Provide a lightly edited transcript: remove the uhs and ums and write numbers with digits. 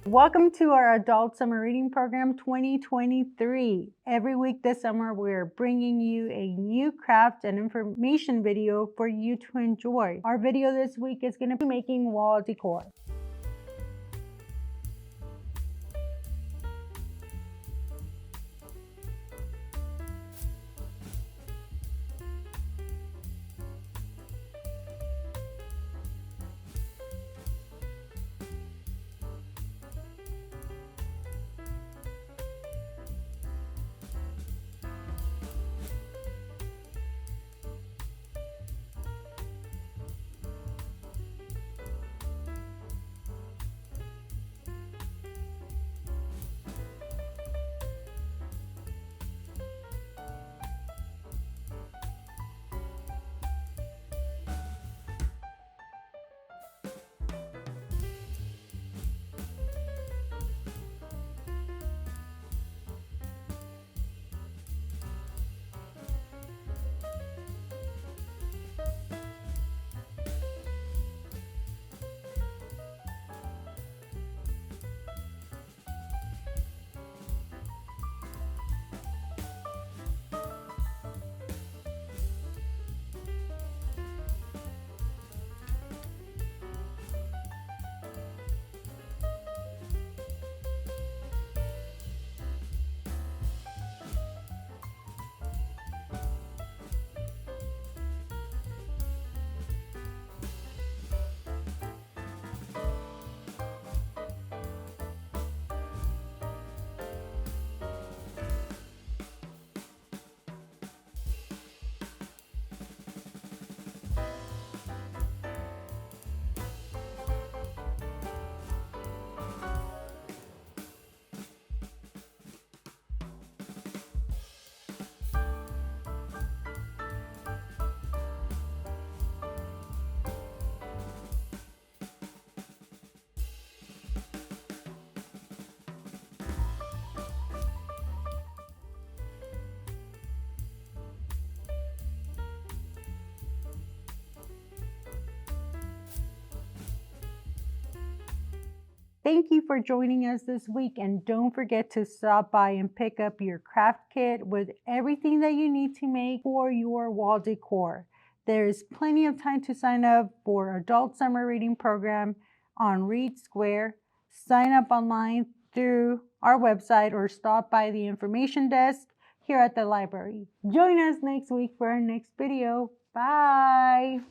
Welcome to our Adult Summer Reading Program 2023. Every week this summer, we're bringing you a new craft and information video for you to enjoy. Our video this week is going to be making wall decor. Thank you for joining us this week, and don't forget to stop by and pick up your craft kit with everything that you need to make for your wall decor. There is plenty of time to sign up for Adult Summer Reading Program on Read Square. Sign up online through our website or stop by the information desk here at the library. Join us next week for our next video. Bye!